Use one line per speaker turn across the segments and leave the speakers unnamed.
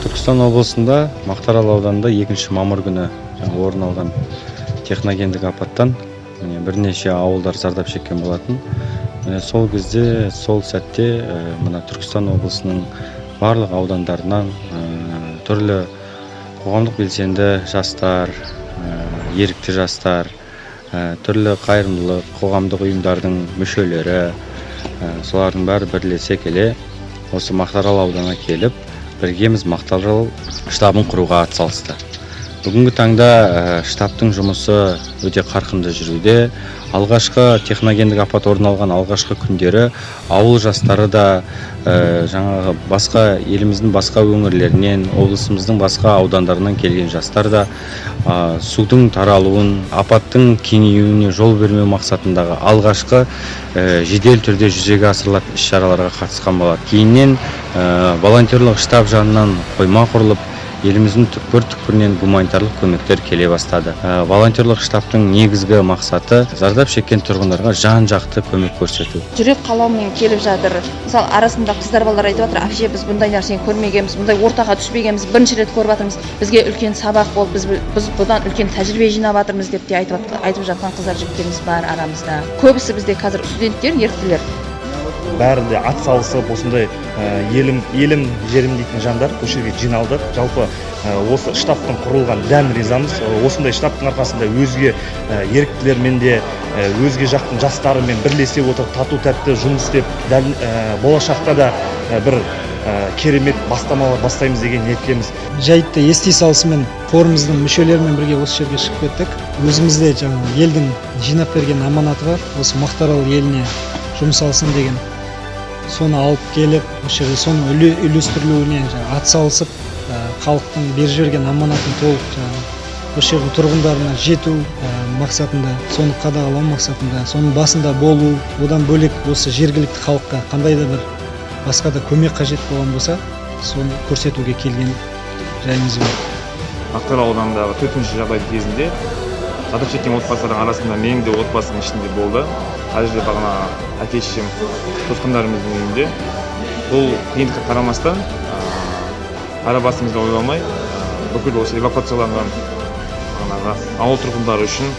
Түркістан облысында Мақтаарал ауданында 2 мамыр күні орын алған техногендік апаттан бірнеше ауылдар зардап шеккен болатын. Сол кезде, сол сәтте мына Түркістан облысының барлық аудандарынан түрлі қоғамдық белсенді жастар, ерікті жастар, түрлі қайырымдылық қоғамдық ұйымдардың мүшелері, солардың бәрі бірлесе келе осы Мақтаарал ауданына келіп, біргеміз Мақтаарал штабын құруға атсалысты. Бүгінгі таңда штабтың жұмысы өте қарқынды жүруде. Алғашқы техногендік апат орын алған алғашқы күндері ауыл жастары да жаңағы басқа еліміздің басқа өңірлерінен, облысымыздың басқа аудандарынан келген жастар да судың таралуын, апаттың кеңеюіне жол бермеу мақсатындағы алғашқы жедел түрде жүзеге асырылатын іс-шараларға қатысқан болады. Кейіннен волонтерлық штаб жанынан қойма құрылып, еліміздің түкпір-түкпірінен гуманитарлық көмектер келе бастады. Волонтерлық штабтың негізгі мақсаты зардап шеккен тұрғындарға жан-жақты көмек көрсету.
Жүрек қалауымен келіп жатыр. Мысалы, арасында қыздар балалар айтып жатыр, "Әже, біз бұндай нәрсені көрмегенбіз, бұндай ортаға түспегенбіз, бірінші рет көріп жатырмыз. Бізге үлкен сабақ болып, біз бұдан үлкен тәжірибе жинап жатырмыз" деп те айтып жатқан қыздар жігіттеріміз бар арамызда. Көбісі бізде қазір студенттер, еріктілер.
Бәрі де ат салысып, осындай елім жерім дейтін жандар осы жерге жиналды. Жалпы осы штабтың құрылған дән ризамыз. Осындай штабтың арқасында өзге еріктілермен де, өзге жақтың жастарымен бірлесе отырып тату тәтті жұмыс істеп, болашақта да бір керемет бастамалар бастаймыз деген ниеттеміз.
Жайтты ести салысымен форумымыздың мүшелерімен бірге осы жерге шығып кеттік. Өзімізде жаңағы елдің жинап берген аманаты бар. Осы Мақтаарал еліне жұмсалсын деген. Соны алып келіп, осы жерде соның үйлестірілуіне атсалысып, халықтың беріп жіберген аманатын толық осы жердің тұрғындарына жету мақсатында, соны қадағалау мақсатында, соның басында болу, одан бөлек осы жергілікті халыққа қандай да бір басқа да көмек қажет болған болса, соны көрсетуге келген жайымыз бар.
Мақтаарал ауданындағы төтенше жағдай кезінде зардап шеккен отбасылардың арасында менің де отбасының ішінде болды. Әжелер бағана әке-шешем, туысқандарымыздың үйінде. Бұл қиындыққа қарамастан, ара басымызды ойламай, бүкіл осы эвакуацияланған ауыл тұрғындары үшін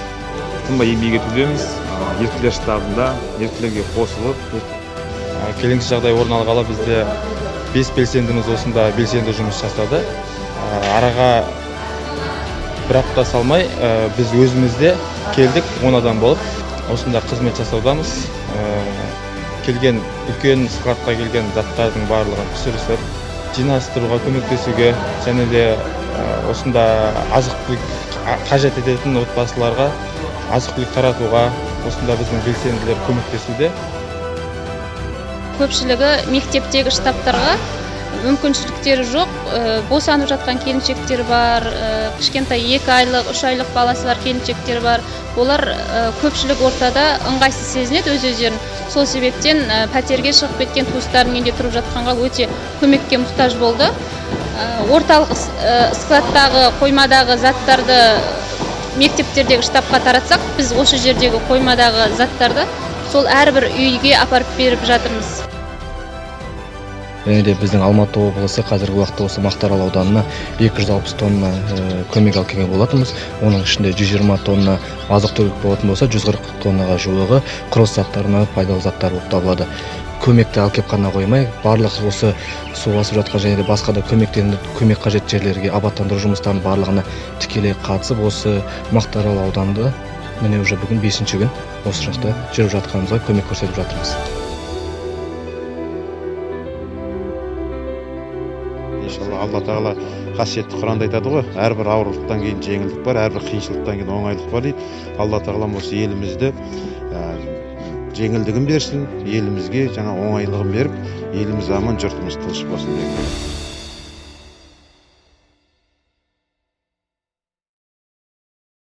тынбай еңбек етудеміз. Еріктілер штабында, еріктілерге қосылып,
келеңсіз жағдай орын алғалы бізде 5 белсендіміз осында белсенді жұмыс жасады. Араға бір апта салмай біз өзімізде келдік, 10 адам болып. Осында қызмет жасаудамыз. Келген үлкен складқа келген заттардың барлығын түсірісіп, жинастыруға көмектесуге, және де осында азық-түлік қажет ететін отбасыларға азық-түлік таратуға осында біздің белсенділер көмектесуде.
Көпшілігі мектептегі штабтарға мүмкіншіліктері жоқ, босанып жатқан келіншектер бар, кішкентай 2 айлық, 3 айлық баласы бар келіншектер бар. Олар көпшілік ортада ыңғайсыз сезінеді өз-өздерін. Сол себептен пәтерге шығып кеткен туыстарының үйінде тұрып жатқанға өте көмекке мұқтаж болды. Орталық складтағы, қоймадағы заттарды мектептердегі штабқа таратсақ, біз осы жердегі қоймадағы заттарды сол әрбір үйге апарып беріп жатырмыз.
Және де біздің Алматы облысы қазіргі уақытта осы Мақтаарал ауданына 260 тонна көмек алып келген болатынбыз. Оның ішінде 120 тонна азық-түлік болатын болса, 140 тоннаға жуығы құрылыс заттарына пайдалы заттар болып табылады. Көмекті алып келіп қана қоймай, барлық осы су басып жатқан және де басқа да көмек қажет жерлерге абаттандыру жұмыстарының барлығына тікелей қатысып, осы Мақтаарал ауданында міне уже бүгін 5-ші күн осы жақта жүріп жатқанымызға көмек көрсетіп жатырмыз.
Алла тағала қасиетті Құранда айтады ғой, әрбір ауырлықтан кейін жеңілдік бар, әрбір қиыншылықтан кейін оңайлық бар дейді. Алла тағала осы елімізді жеңілдігін берсін, елімізге жаңа оңайлығын беріп, еліміз аман, жұртымыз тыныш болсын деген.